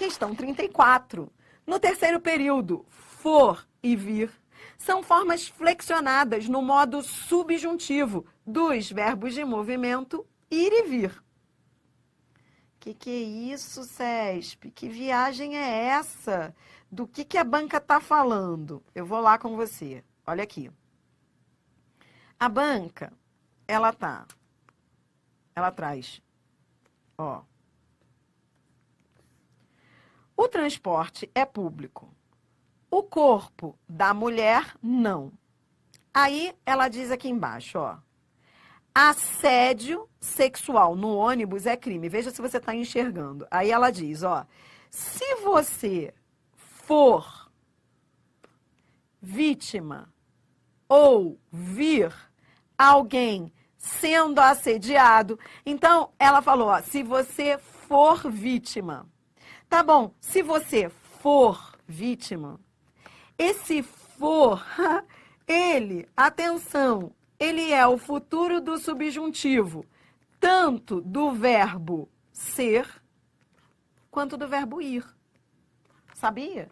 Questão 34. No terceiro período, for e vir são formas flexionadas no modo subjuntivo dos verbos de movimento ir e vir. Que é isso, CESP? Que viagem é essa? Do que a banca está falando? Eu vou lá com você. Olha aqui. A banca, ela traz, ó. O transporte é público. O corpo da mulher, não. Aí, ela diz aqui embaixo, ó. Assédio sexual no ônibus é crime. Veja se você está enxergando. Aí ela diz, ó. Se você for vítima ou vir alguém sendo assediado. Então, ela falou, ó, se você for vítima. Tá bom, se você for vítima, esse for, ele, atenção, ele é o futuro do subjuntivo, tanto do verbo ser, quanto do verbo ir. Sabia?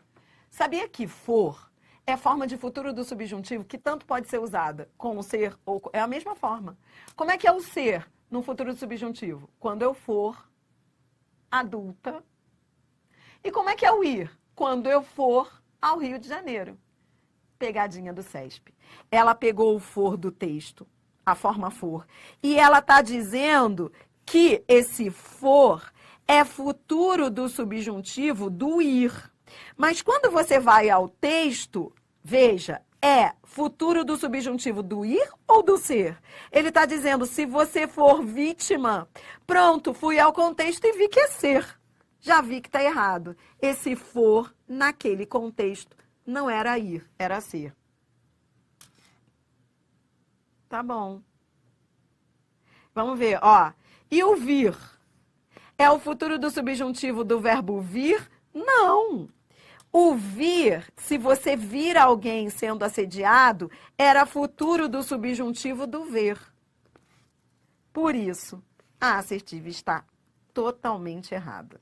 Sabia que for é forma de futuro do subjuntivo que tanto pode ser usada com o ser ou... É a mesma forma. Como é que é o ser no futuro do subjuntivo? Quando eu for adulta. E como é que é o ir? Quando eu for ao Rio de Janeiro. Pegadinha do CESP. Ela pegou o for do texto, a forma for, e ela está dizendo que esse for é futuro do subjuntivo do ir. Mas quando você vai ao texto, veja, é futuro do subjuntivo do ir ou do ser? Ele está dizendo, se você for vítima, pronto, fui ao contexto e vi que é ser. Já vi que está errado. Esse for, naquele contexto, não era ir, era ser. Tá bom. Vamos ver, ó. E o vir? É o futuro do subjuntivo do verbo vir? Não. O vir, se você vir alguém sendo assediado, era futuro do subjuntivo do ver. Por isso, a assertiva está totalmente errada.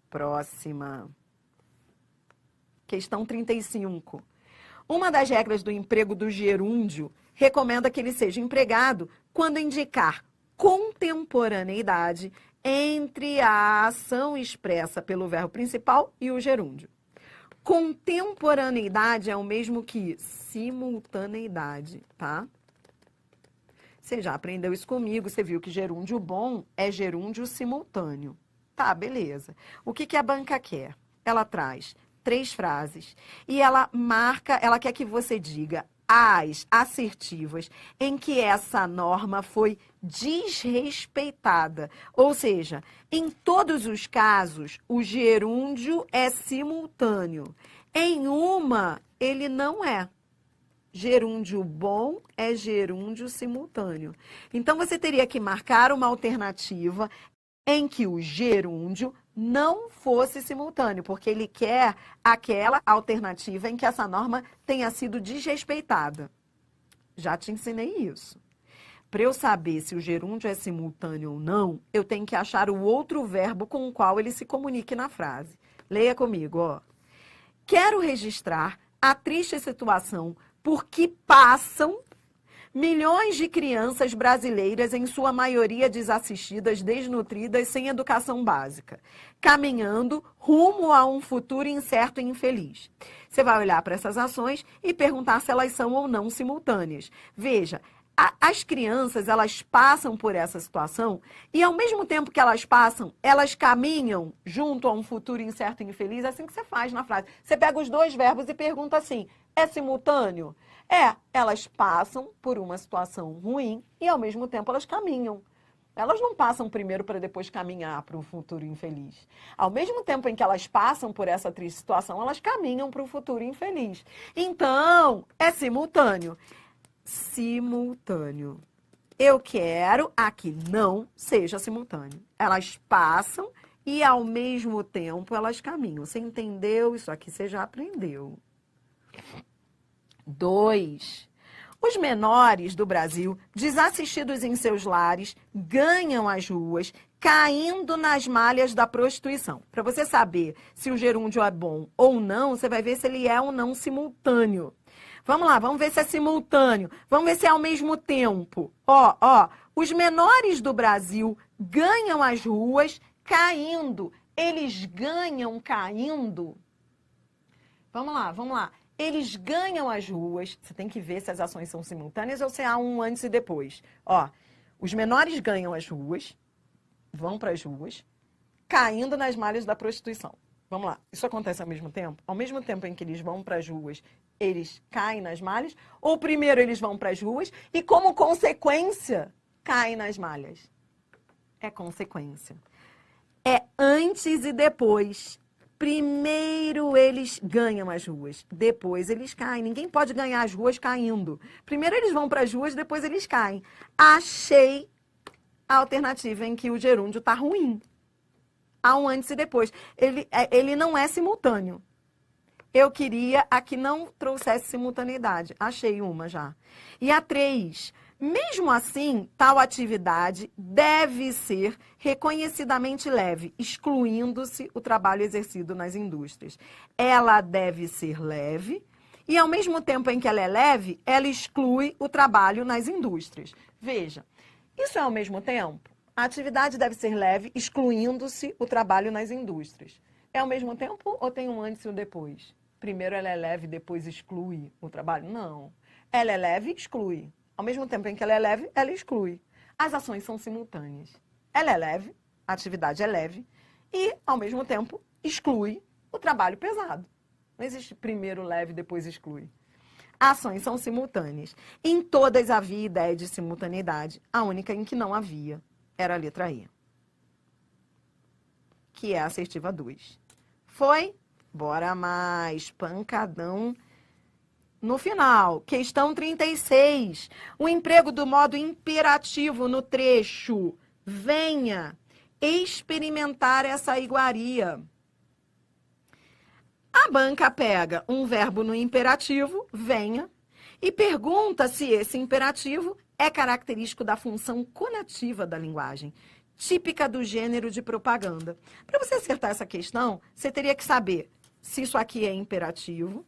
Próxima. Questão 35. Uma das regras do emprego do gerúndio recomenda que ele seja empregado quando indicar contemporaneidade entre a ação expressa pelo verbo principal e o gerúndio. Contemporaneidade é o mesmo que simultaneidade, tá? Você já aprendeu isso comigo, você viu que gerúndio bom é gerúndio simultâneo. Tá, beleza. O que a banca quer? Ela traz 3 frases e ela quer que você diga as assertivas em que essa norma foi desrespeitada. Ou seja, em todos os casos, o gerúndio é simultâneo. Em uma, ele não é. Gerúndio bom é gerúndio simultâneo. Então, você teria que marcar uma alternativa em que o gerúndio não fosse simultâneo, porque ele quer aquela alternativa em que essa norma tenha sido desrespeitada. Já te ensinei isso. Para eu saber se o gerúndio é simultâneo ou não, eu tenho que achar o outro verbo com o qual ele se comunique na frase. Leia comigo, ó. Quero registrar a triste situação por que passam milhões de crianças brasileiras, em sua maioria desassistidas, desnutridas, sem educação básica, caminhando rumo a um futuro incerto e infeliz. Você vai olhar para essas ações e perguntar se elas são ou não simultâneas. Veja, as crianças, elas passam por essa situação e, ao mesmo tempo que elas passam, elas caminham junto a um futuro incerto e infeliz. É assim que você faz na frase. Você pega os 2 verbos e pergunta assim, é simultâneo? Elas passam por uma situação ruim e, ao mesmo tempo, elas caminham. Elas não passam primeiro para depois caminhar para um futuro infeliz. Ao mesmo tempo em que elas passam por essa triste situação, elas caminham para um futuro infeliz. Então, é simultâneo. Simultâneo. Eu quero a que não seja simultâneo. Elas passam e, ao mesmo tempo, elas caminham. Você entendeu? Isso aqui você já aprendeu. 2. Os menores do Brasil, desassistidos em seus lares, ganham as ruas, caindo nas malhas da prostituição. Para você saber se o gerúndio é bom ou não, você vai ver se ele é ou não simultâneo. Vamos lá, vamos ver se é simultâneo. Vamos ver se é ao mesmo tempo. Os menores do Brasil ganham as ruas caindo. Eles ganham caindo. Vamos lá. Eles ganham as ruas. Você tem que ver se as ações são simultâneas ou se há um antes e depois. Os menores ganham as ruas, vão para as ruas, caindo nas malhas da prostituição. Vamos lá. Isso acontece ao mesmo tempo? Ao mesmo tempo em que eles vão para as ruas, eles caem nas malhas? Ou primeiro eles vão para as ruas e, como consequência, caem nas malhas? É consequência. É antes e depois. Primeiro eles ganham as ruas, depois eles caem. Ninguém pode ganhar as ruas caindo. Primeiro eles vão para as ruas, depois eles caem. Achei a alternativa em que o gerúndio está ruim. Há um antes e depois. Ele não é simultâneo. Eu queria a que não trouxesse simultaneidade. Achei uma já. E a 3. Mesmo assim, tal atividade deve ser reconhecidamente leve, excluindo-se o trabalho exercido nas indústrias. Ela deve ser leve e, ao mesmo tempo em que ela é leve, ela exclui o trabalho nas indústrias. Veja, isso é ao mesmo tempo? A atividade deve ser leve, excluindo-se o trabalho nas indústrias. É ao mesmo tempo ou tem um antes e um depois? Primeiro ela é leve, depois exclui o trabalho? Não. Ela é leve e exclui. Ao mesmo tempo em que ela é leve, ela exclui. As ações são simultâneas. Ela é leve, a atividade é leve, e, ao mesmo tempo, exclui o trabalho pesado. Não existe primeiro leve, depois exclui. Ações são simultâneas. Em todas havia ideia de simultaneidade. A única em que não havia era a letra E, que é a assertiva 2. Foi? Bora mais. Pancadão. No final, questão 36. O emprego do modo imperativo no trecho. Venha experimentar essa iguaria. A banca pega um verbo no imperativo, venha, e pergunta se esse imperativo é característico da função conativa da linguagem, típica do gênero de propaganda. Para você acertar essa questão, você teria que saber se isso aqui é imperativo,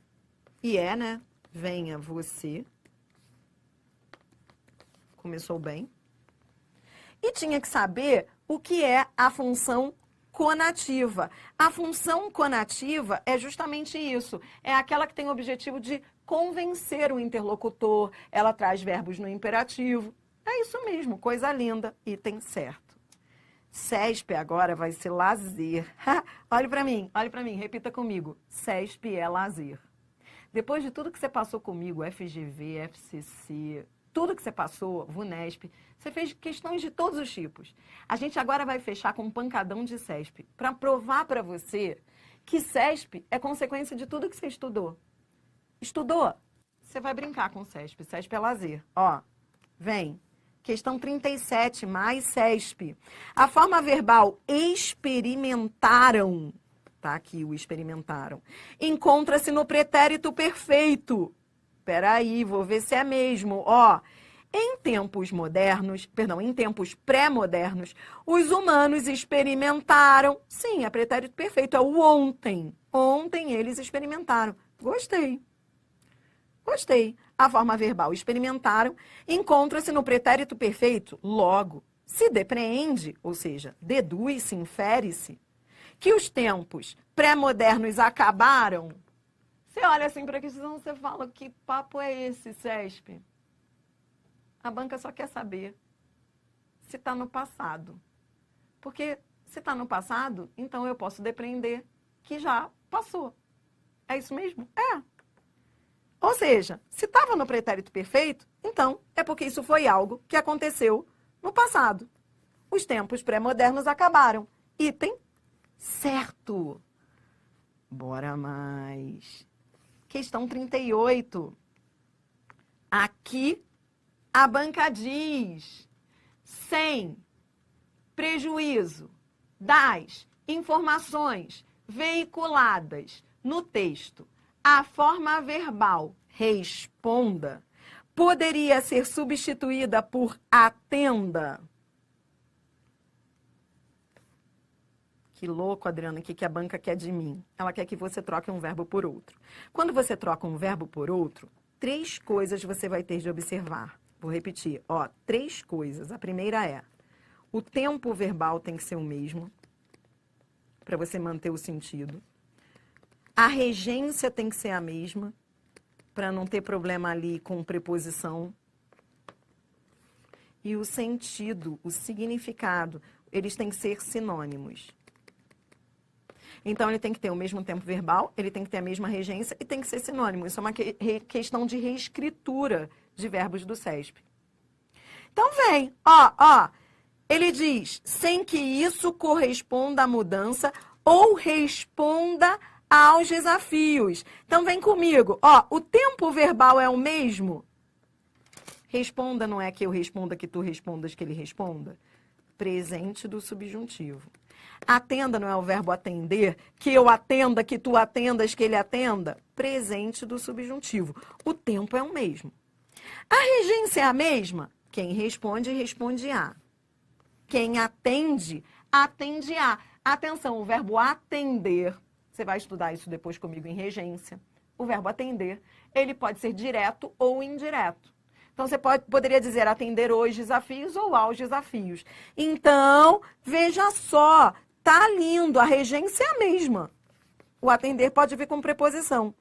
e é, né? Venha você. Começou bem. E tinha que saber o que é a função conativa. A função conativa é justamente isso. É aquela que tem o objetivo de convencer o interlocutor. Ela traz verbos no imperativo. É isso mesmo, coisa linda. Item certo. CESP agora vai ser lazer. Olhe para mim, repita comigo. CESP é lazer. Depois de tudo que você passou comigo, FGV, FCC, tudo que você passou, VUNESP, você fez questões de todos os tipos. A gente agora vai fechar com um pancadão de CESP, para provar para você que CESP é consequência de tudo que você estudou. Estudou? Você vai brincar com CESP. CESP é lazer. Vem. Questão 37, mais CESP. A forma verbal experimentaram, tá aqui o experimentaram, encontra-se no pretérito perfeito. Peraí, vou ver se é mesmo. Em tempos pré-modernos, os humanos experimentaram. Sim, é pretérito perfeito, é o ontem. Ontem eles experimentaram. Gostei. A forma verbal experimentaram encontra-se no pretérito perfeito. Logo, se depreende, ou seja, deduz-se, infere-se, que os tempos pré-modernos acabaram. Você olha assim para a questão, você fala, que papo é esse, CESP? A banca só quer saber se está no passado. Porque se está no passado, então eu posso depreender que já passou. É isso mesmo? É. Ou seja, se estava no pretérito perfeito, então é porque isso foi algo que aconteceu no passado. Os tempos pré-modernos acabaram. Item certo. Bora mais. Questão 38. Aqui a banca diz: sem prejuízo das informações veiculadas no texto, a forma verbal responda poderia ser substituída por atenda. Que louco, Adriana, o que a banca quer de mim? Ela quer que você troque um verbo por outro. Quando você troca um verbo por outro, 3 coisas você vai ter de observar. Vou repetir, ó, 3 coisas. A primeira é, o tempo verbal tem que ser o mesmo, para você manter o sentido. A regência tem que ser a mesma, para não ter problema ali com preposição. E o sentido, o significado, eles têm que ser sinônimos. Então, ele tem que ter o mesmo tempo verbal, ele tem que ter a mesma regência e tem que ser sinônimo. Isso é uma questão de reescritura de verbos do CESP. Então, vem, ó. Ele diz, sem que isso corresponda à mudança ou responda aos desafios. Então, vem comigo. Ó, o tempo verbal é o mesmo? Responda não é que eu responda, que tu respondas, que ele responda? Presente do subjuntivo. Atenda não é o verbo atender, que eu atenda, que tu atendas, que ele atenda? Presente do subjuntivo. O tempo é o mesmo. A regência é a mesma? Quem responde, responde a. Quem atende, atende a. Atenção, o verbo atender, você vai estudar isso depois comigo em regência. O verbo atender, ele pode ser direto ou indireto. Então, você poderia dizer atender os desafios ou aos desafios. Então, veja só, tá lindo, a regência é a mesma. O atender pode vir com preposição.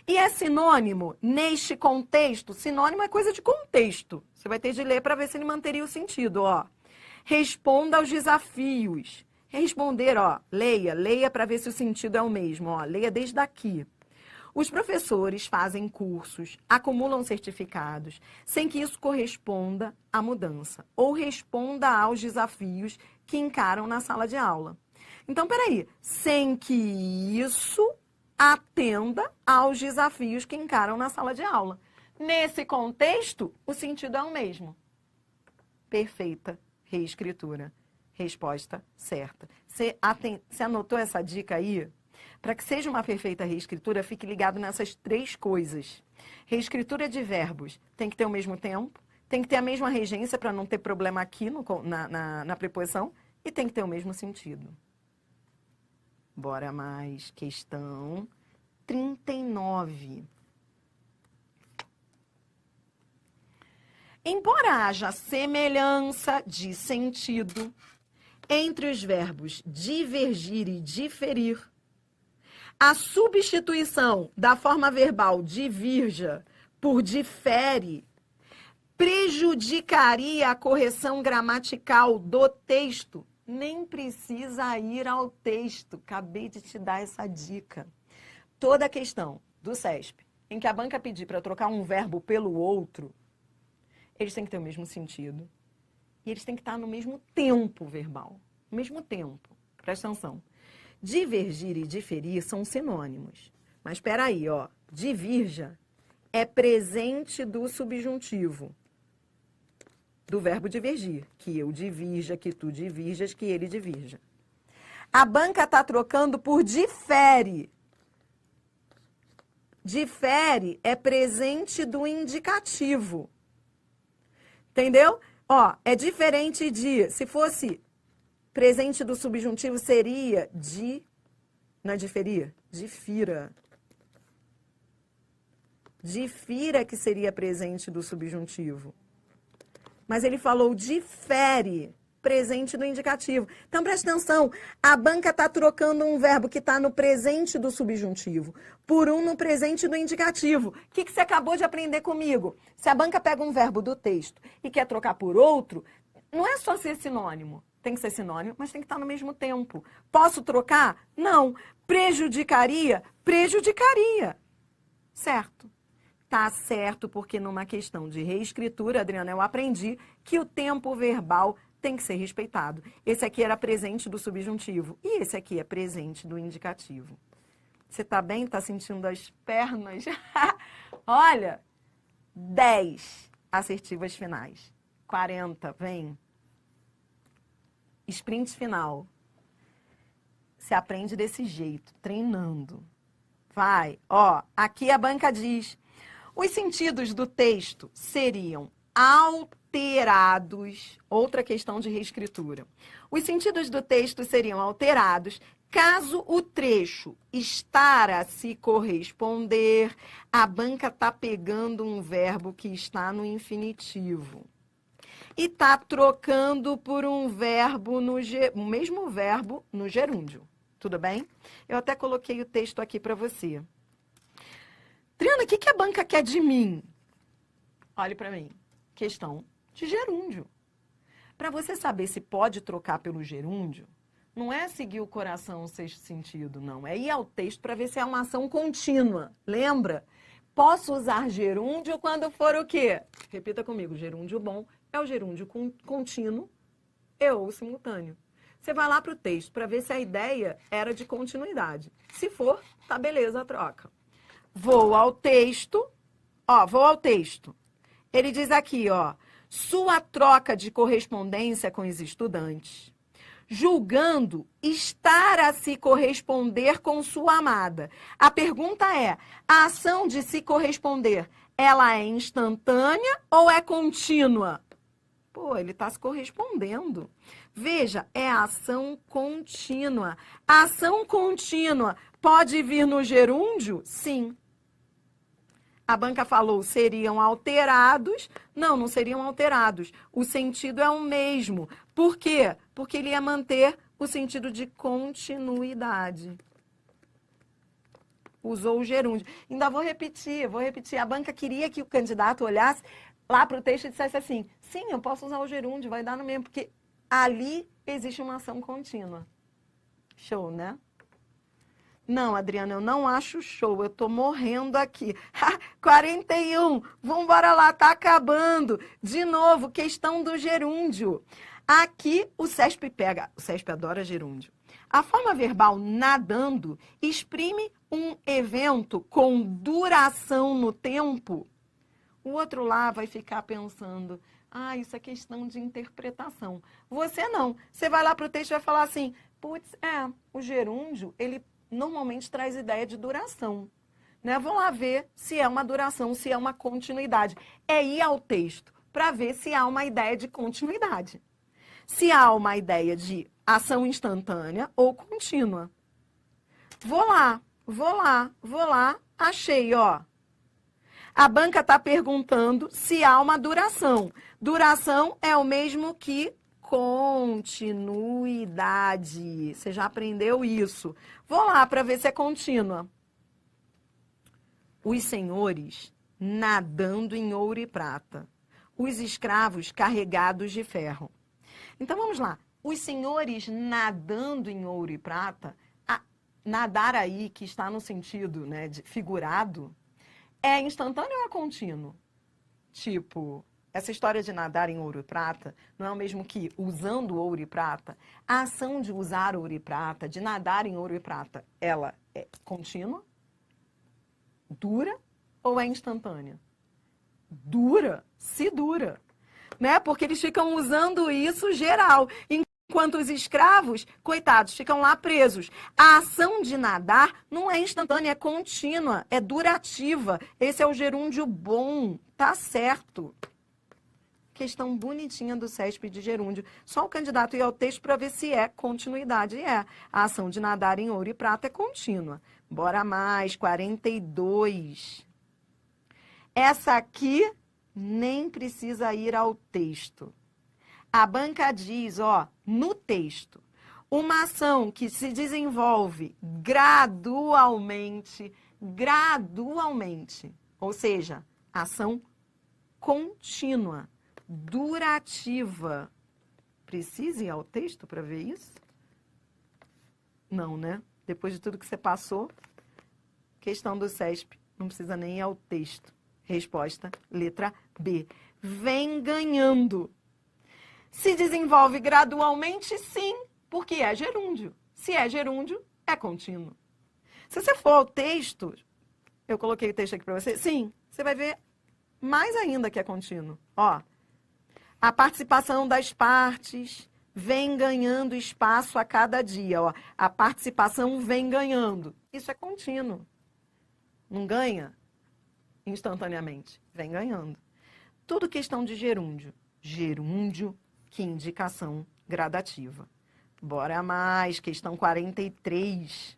E é sinônimo neste contexto? Sinônimo é coisa de contexto. Você vai ter de ler para ver se ele manteria o sentido, ó. Responda aos desafios. Responder, ó, leia para ver se o sentido é o mesmo, ó, leia desde aqui. Os professores fazem cursos, acumulam certificados, sem que isso corresponda à mudança ou responda aos desafios que encaram na sala de aula. Então, peraí, sem que isso atenda aos desafios que encaram na sala de aula. Nesse contexto, o sentido é o mesmo. Perfeita reescritura. Resposta certa. Você anotou essa dica aí? Para que seja uma perfeita reescritura, fique ligado nessas 3 coisas. Reescritura de verbos tem que ter o mesmo tempo, tem que ter a mesma regência para não ter problema aqui na preposição e tem que ter o mesmo sentido. Bora mais. Questão 39. Embora haja semelhança de sentido entre os verbos divergir e diferir, a substituição da forma verbal divirja por difere prejudicaria a correção gramatical do texto. Nem precisa ir ao texto. Acabei de te dar essa dica. Toda a questão do CESP, em que a banca pedir para trocar um verbo pelo outro, eles têm que ter o mesmo sentido. E eles têm que estar no mesmo tempo verbal. No mesmo tempo. Presta atenção. Divergir e diferir são sinônimos. Mas espera aí, ó. Divirja é presente do subjuntivo. Do verbo divergir. Que eu divirja, que tu divirjas, que ele divirja. A banca está trocando por difere. Difere é presente do indicativo. Entendeu? Ó, é diferente de, se fosse presente do subjuntivo, seria de, não é diferir? Difira. Difira que seria presente do subjuntivo. Mas ele falou difere, presente do indicativo. Então, presta atenção, a banca está trocando um verbo que está no presente do subjuntivo por um no presente do indicativo. O que você acabou de aprender comigo? Se a banca pega um verbo do texto e quer trocar por outro, não é só ser sinônimo. Tem que ser sinônimo, mas tem que estar no mesmo tempo. Posso trocar? Não. Prejudicaria? Prejudicaria. Certo. Tá certo, porque numa questão de reescritura, Adriana, eu aprendi que o tempo verbal tem que ser respeitado. Esse aqui era presente do subjuntivo e esse aqui é presente do indicativo. Você tá bem? Tá sentindo as pernas? Olha, 10 assertivas finais. 40, vem. Sprint final. Se aprende desse jeito, treinando. Vai, ó, aqui a banca diz: Os sentidos do texto seriam alterados. Outra questão de reescritura. Os sentidos do texto seriam alterados caso o trecho estar a se corresponder. A banca está pegando um verbo que está no infinitivo e está trocando por um verbo, o mesmo verbo no gerúndio. Tudo bem? Eu até coloquei o texto aqui para você. Triana, o que a banca quer de mim? Olhe para mim. Questão de gerúndio. Para você saber se pode trocar pelo gerúndio, não é seguir o coração, o sexto sentido, não. É ir ao texto para ver se é uma ação contínua. Lembra? Posso usar gerúndio quando for o quê? Repita comigo. Gerúndio bom é o gerúndio contínuo ou simultâneo. Você vai lá para o texto para ver se a ideia era de continuidade. Se for, tá beleza a troca. Vou ao texto. Vou ao texto. Ele diz aqui, sua troca de correspondência com os estudantes, julgando estar a se corresponder com sua amada. A pergunta é, a ação de se corresponder, ela é instantânea ou é contínua? Pô, ele está se correspondendo. Veja, é ação contínua. A ação contínua pode vir no gerúndio? Sim. A banca falou, seriam alterados. Não, não seriam alterados. O sentido é o mesmo. Por quê? Porque ele ia manter o sentido de continuidade. Usou o gerúndio. Ainda vou repetir. A banca queria que o candidato olhasse lá para o texto e dissesse assim, sim, eu posso usar o gerúndio, vai dar no mesmo, porque ali existe uma ação contínua. Show, né? Não, Adriana, eu não acho show, eu tô morrendo aqui. 41, vambora lá, tá acabando. De novo, questão do gerúndio. Aqui o CESP pega, o CESP adora gerúndio. A forma verbal nadando exprime um evento com duração no tempo. O outro lá vai ficar pensando, isso é questão de interpretação. Você não. Você vai lá para o texto e vai falar assim, putz, o gerúndio, ele normalmente traz ideia de duração. Né? Vou lá ver se é uma duração, se é uma continuidade. É ir ao texto para ver se há uma ideia de continuidade. Se há uma ideia de ação instantânea ou contínua. Vou lá, achei, A banca está perguntando se há uma duração. Duração é o mesmo que continuidade. Você já aprendeu isso. Vou lá para ver se é contínua. Os senhores nadando em ouro e prata. Os escravos carregados de ferro. Então, vamos lá. Os senhores nadando em ouro e prata, nadar aí, que está no sentido, né, de figurado, é instantâneo ou é contínuo? Tipo, essa história de nadar em ouro e prata não é o mesmo que usando ouro e prata. A ação de usar ouro e prata, de nadar em ouro e prata, ela é contínua? Dura ou é instantânea? Dura, se dura. Né? Porque eles ficam usando isso geral. Enquanto os escravos, coitados, ficam lá presos. A ação de nadar não é instantânea, é contínua, é durativa. Esse é o gerúndio bom, tá certo. Questão bonitinha do CESP de gerúndio. Só o candidato ir ao texto para ver se é continuidade. E é. A ação de nadar em ouro e prata é contínua. Bora mais, 42. Essa aqui nem precisa ir ao texto. A banca diz, no texto, uma ação que se desenvolve gradualmente, ou seja, ação contínua, durativa. Precisa ir ao texto para ver isso? Não, né? Depois de tudo que você passou, questão do CESP, não precisa nem ir ao texto. Resposta, letra B. Vem ganhando. Se desenvolve gradualmente, sim, porque é gerúndio. Se é gerúndio, é contínuo. Se você for ao texto, eu coloquei o texto aqui para você, sim, você vai ver mais ainda que é contínuo. A participação das partes vem ganhando espaço a cada dia. A participação vem ganhando. Isso é contínuo. Não ganha? instantaneamente? Vem ganhando. Tudo questão de gerúndio. Gerúndio, que indicação gradativa. Bora mais, questão 43.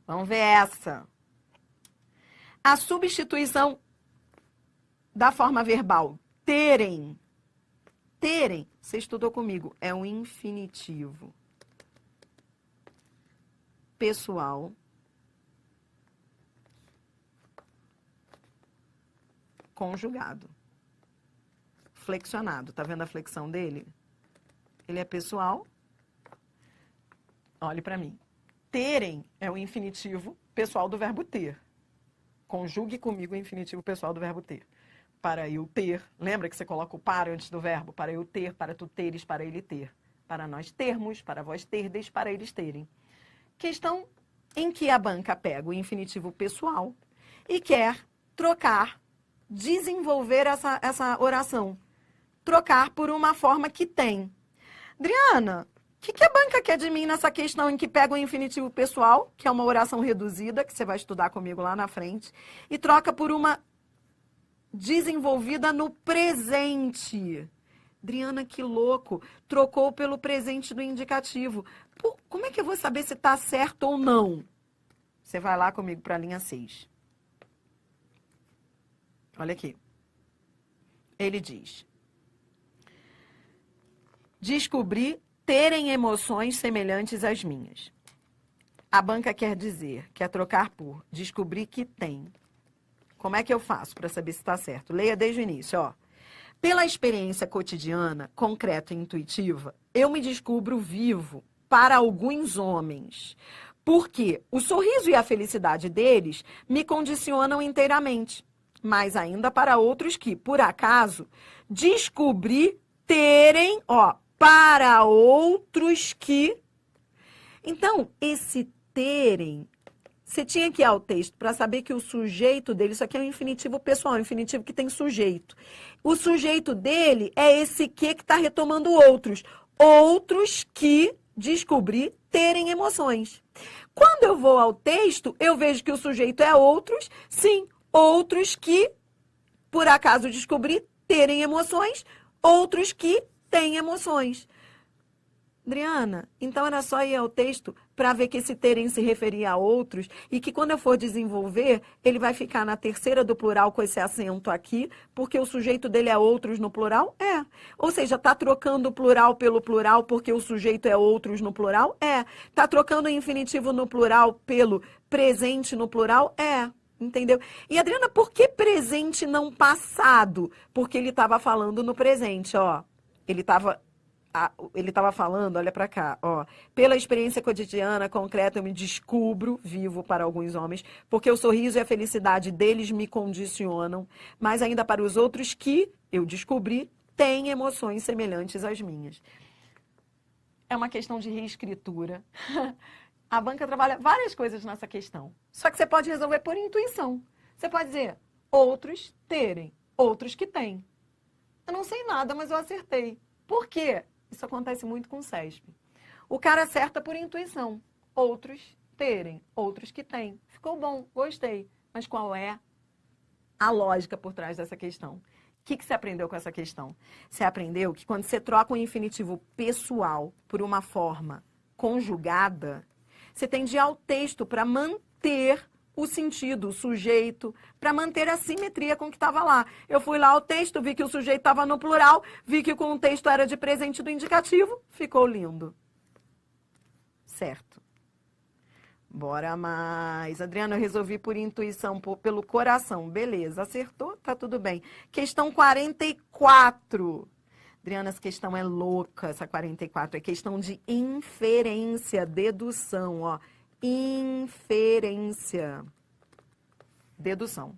Vamos ver essa. A substituição da forma verbal terem. Terem, você estudou comigo, é um infinitivo pessoal conjugado. Flexionado. Tá vendo a flexão dele? Ele é pessoal. Olhe para mim. Terem é o infinitivo pessoal do verbo ter. Conjugue comigo o infinitivo pessoal do verbo ter. Para eu ter. Lembra que você coloca o para antes do verbo? Para eu ter, para tu teres, para ele ter. Para nós termos, para vós terdes, para eles terem. Questão em que a banca pega o infinitivo pessoal e quer trocar, desenvolver essa oração. Trocar por uma forma que tem. Adriana, o que a banca quer de mim nessa questão em que pega o infinitivo pessoal, que é uma oração reduzida, que você vai estudar comigo lá na frente, e troca por uma desenvolvida no presente? Adriana, que louco. Trocou pelo presente do indicativo. Pô, como é que eu vou saber se está certo ou não? Você vai lá comigo para a linha 6. Olha aqui. Ele diz: descobri terem emoções semelhantes às minhas. A banca quer dizer, quer trocar por descobrir que tem. Como é que eu faço para saber se está certo? Leia desde o início, ó. Pela experiência cotidiana, concreta e intuitiva, eu me descubro vivo para alguns homens. Porque o sorriso e a felicidade deles me condicionam inteiramente. Mas ainda para outros que, por acaso, descobri terem, ó, para outros que... Então, esse terem, você tinha que ir ao texto para saber que o sujeito dele, isso aqui é um infinitivo pessoal, um infinitivo que tem sujeito. O sujeito dele é esse que está retomando outros. Outros que descobri terem emoções. Quando eu vou ao texto, eu vejo que o sujeito é outros, sim, outros que, por acaso, descobri terem emoções, outros que têm emoções. Adriana, então era só ir ao texto para ver que esse terem se referia a outros e que quando eu for desenvolver, ele vai ficar na terceira do plural com esse acento aqui, porque o sujeito dele é outros no plural? É. Ou seja, tá trocando o plural pelo plural porque o sujeito é outros no plural? É. Tá trocando o infinitivo no plural pelo presente no plural? É. Entendeu? E, Adriana, por que presente não passado? Porque ele estava falando no presente, ó. Ele estava falando, olha para cá, ó. Pela experiência cotidiana, concreta, eu me descubro vivo para alguns homens, porque o sorriso e a felicidade deles me condicionam, mas ainda para os outros que eu descobri têm emoções semelhantes às minhas. É uma questão de reescritura. A banca trabalha várias coisas nessa questão. Só que você pode resolver por intuição. Você pode dizer, outros terem, outros que têm. Eu não sei nada, mas eu acertei. Por quê? Isso acontece muito com o CESP. O cara acerta por intuição. Outros terem, outros que têm. Ficou bom, gostei. Mas qual é a lógica por trás dessa questão? O que você aprendeu com essa questão? Você aprendeu que quando você troca um infinitivo pessoal por uma forma conjugada, você tem de ir ao texto para manter o sentido, o sujeito, para manter a simetria com o que estava lá. Eu fui lá ao texto, vi que o sujeito estava no plural, vi que o contexto era de presente do indicativo, ficou lindo. Certo. Bora mais. Adriana, eu resolvi por intuição, pelo coração. Beleza, acertou? Tá tudo bem. Questão 44. Adriana, essa questão é louca, essa 44. É questão de inferência, dedução, ó. Inferência. Dedução.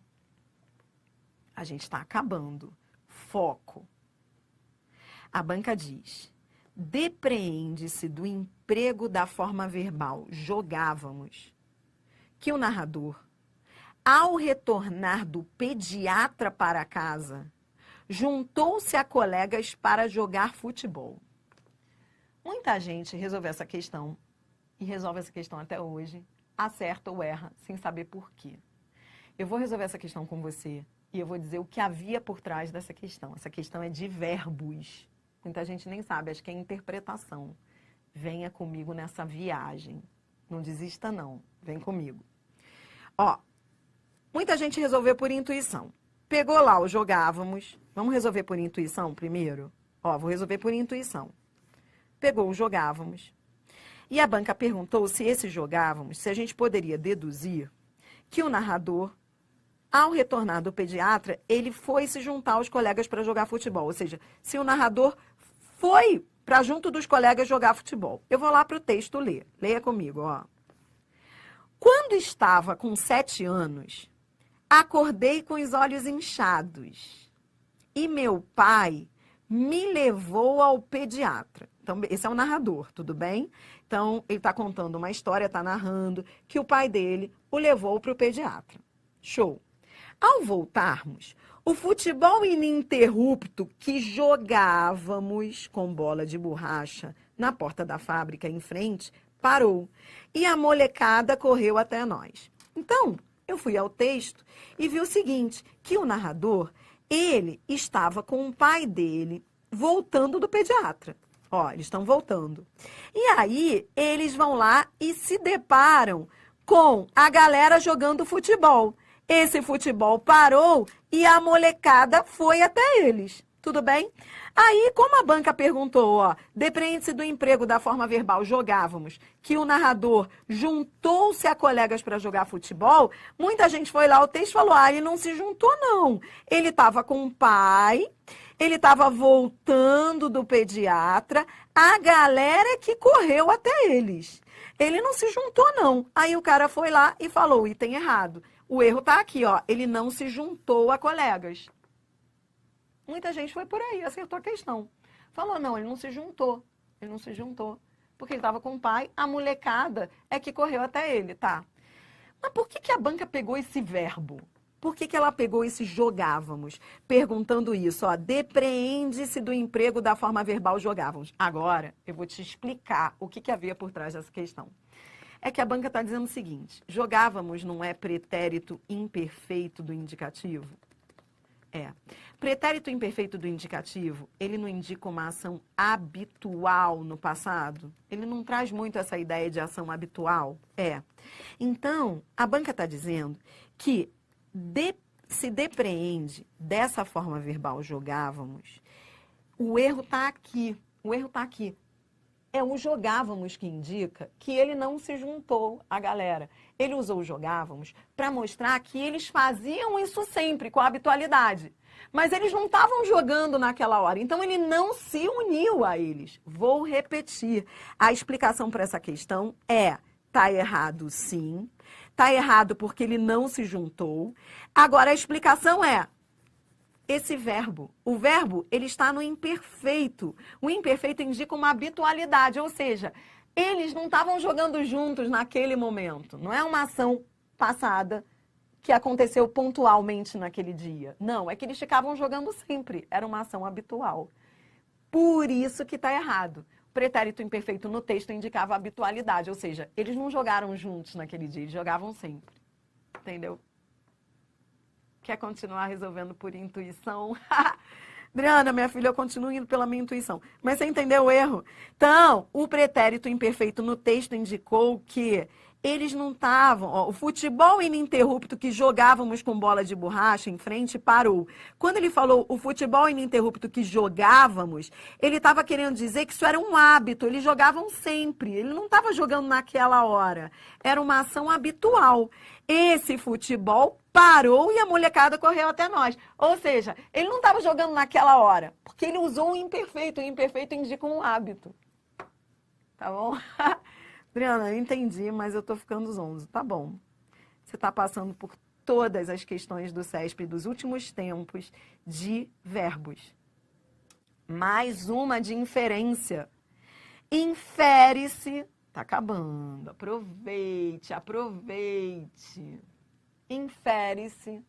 A gente está acabando. Foco. A banca diz: depreende-se do emprego da forma verbal jogávamos que o narrador, ao retornar do pediatra para casa, juntou-se a colegas para jogar futebol. Muita gente resolveu essa questão e resolve essa questão até hoje, acerta ou erra, sem saber por quê. Eu vou resolver essa questão com você e eu vou dizer o que havia por trás dessa questão. Essa questão é de verbos. Muita gente nem sabe, acho que é interpretação. Venha comigo nessa viagem. Não desista, não. Vem comigo. Ó, muita gente resolveu por intuição. Pegou lá o jogávamos. Vamos resolver por intuição primeiro? Ó, vou resolver por intuição. Pegou o jogávamos. E a banca perguntou se esse jogávamos, se a gente poderia deduzir que o narrador, ao retornar do pediatra, ele foi se juntar aos colegas para jogar futebol. Ou seja, se o narrador foi para junto dos colegas jogar futebol. Eu vou lá para o texto ler. Leia comigo, ó. Quando estava com 7 anos, acordei com os olhos inchados e meu pai me levou ao pediatra. Então, esse é o narrador, tudo bem? Então, ele está contando uma história, está narrando que o pai dele o levou para o pediatra. Show! Ao voltarmos, o futebol ininterrupto que jogávamos com bola de borracha na porta da fábrica em frente parou e a molecada correu até nós. Então, eu fui ao texto e vi o seguinte, que o narrador, ele estava com o pai dele voltando do pediatra. Ó, eles estão voltando. E aí, eles vão lá e se deparam com a galera jogando futebol. Esse futebol parou e a molecada foi até eles. Tudo bem? Aí, como a banca perguntou, ó, depende-se do emprego da forma verbal, jogávamos, que o narrador juntou-se a colegas para jogar futebol, muita gente foi lá ao texto e falou, ah, ele não se juntou, não. Ele estava com o pai, ele estava voltando do pediatra, a galera que correu até eles. Ele não se juntou, não. Aí o cara foi lá e falou o item errado. O erro está aqui, ó, ele não se juntou a colegas. Muita gente foi por aí, acertou a questão. Falou, não, ele não se juntou. Ele não se juntou. Porque ele estava com o pai, a molecada é que correu até ele, tá? Mas por que a banca pegou esse verbo? Por que ela pegou esse jogávamos? Perguntando isso, ó, depreende-se do emprego da forma verbal jogávamos. Agora, eu vou te explicar o que havia por trás dessa questão. É que a banca está dizendo o seguinte, jogávamos não é pretérito imperfeito do indicativo? É. Pretérito imperfeito do indicativo, ele não indica uma ação habitual no passado? Ele não traz muito essa ideia de ação habitual? É. Então, a banca está dizendo que se depreende dessa forma verbal jogávamos, o erro está aqui. O erro está aqui. É o jogávamos que indica que ele não se juntou à galera. Ele usou o jogávamos para mostrar que eles faziam isso sempre, com a habitualidade. Mas eles não estavam jogando naquela hora, então ele não se uniu a eles. Vou repetir. A explicação para essa questão é, tá errado sim, tá errado porque ele não se juntou. Agora a explicação é, esse verbo, o verbo, ele está no imperfeito. O imperfeito indica uma habitualidade, ou seja, eles não estavam jogando juntos naquele momento. Não é uma ação passada que aconteceu pontualmente naquele dia. Não, é que eles ficavam jogando sempre. Era uma ação habitual. Por isso que está errado. O pretérito imperfeito no texto indicava habitualidade, ou seja, eles não jogaram juntos naquele dia, eles jogavam sempre. Entendeu? Quer continuar resolvendo por intuição? Adriana, minha filha, eu continuo indo pela minha intuição. Mas você entendeu o erro? Então, o pretérito imperfeito no texto indicou que eles não estavam... O futebol ininterrupto que jogávamos com bola de borracha em frente parou. Quando ele falou o futebol ininterrupto que jogávamos, ele estava querendo dizer que isso era um hábito. Eles jogavam sempre. Ele não estava jogando naquela hora. Era uma ação habitual. Esse futebol parou e a molecada correu até nós. Ou seja, ele não estava jogando naquela hora, porque ele usou um imperfeito. O imperfeito indica um hábito. Tá bom? Adriana, eu entendi, mas eu tô ficando zonzo. Tá bom. Você tá passando por todas as questões do CESP dos últimos tempos de verbos. Mais uma de inferência. Infere-se. Tá acabando. Aproveite, aproveite. Infere-se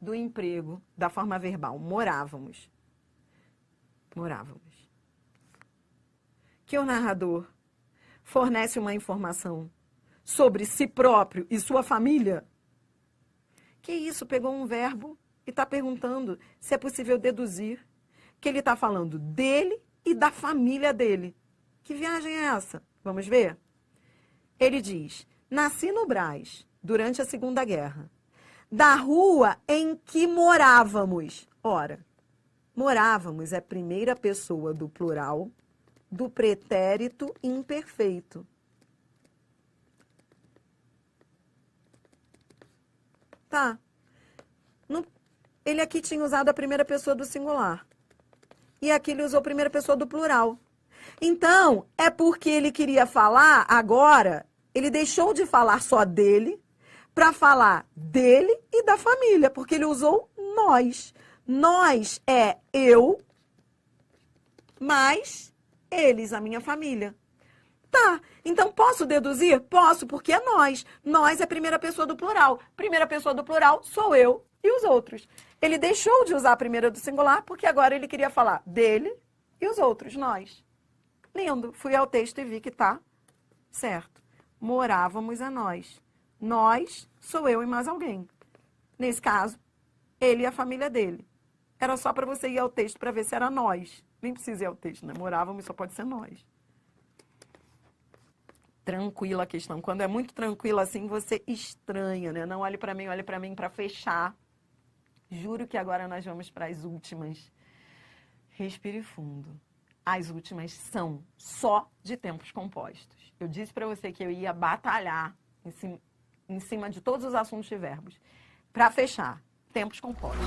do emprego da forma verbal. Morávamos. Morávamos. Que o narrador fornece uma informação sobre si próprio e sua família Que isso? Pegou um verbo e está perguntando se é possível deduzir que ele está falando dele e da família dele. Que viagem é essa? Vamos ver? Ele diz, nasci no Brás, durante a Segunda Guerra, da rua em que morávamos. Ora, morávamos é primeira pessoa do plural do pretérito imperfeito. Tá. Ele aqui tinha usado a primeira pessoa do singular. E aqui ele usou a primeira pessoa do plural. Então, é porque ele queria falar agora, ele deixou de falar só dele, para falar dele e da família, porque ele usou nós. Nós é eu, mais eles, a minha família. Tá, então posso deduzir? Posso, porque é nós. Nós é primeira pessoa do plural. Primeira pessoa do plural sou eu e os outros. Ele deixou de usar a primeira do singular, porque agora ele queria falar dele e os outros, nós. Lindo. Fui ao texto e vi que tá certo. Morávamos a nós. Nós sou eu e mais alguém. Nesse caso, ele e a família dele. Era só para você ir ao texto para ver se era nós. Nem precisa ir ao texto, né? Morávamos, só pode ser nós. Tranquila a questão. Quando é muito tranquila assim, você estranha, né? Não olhe para mim para fechar. Juro que agora nós vamos para as últimas. Respire fundo. As últimas são só de tempos compostos. Eu disse para você que eu ia batalhar em cima de todos os assuntos de verbos. Para fechar, tempos compostos.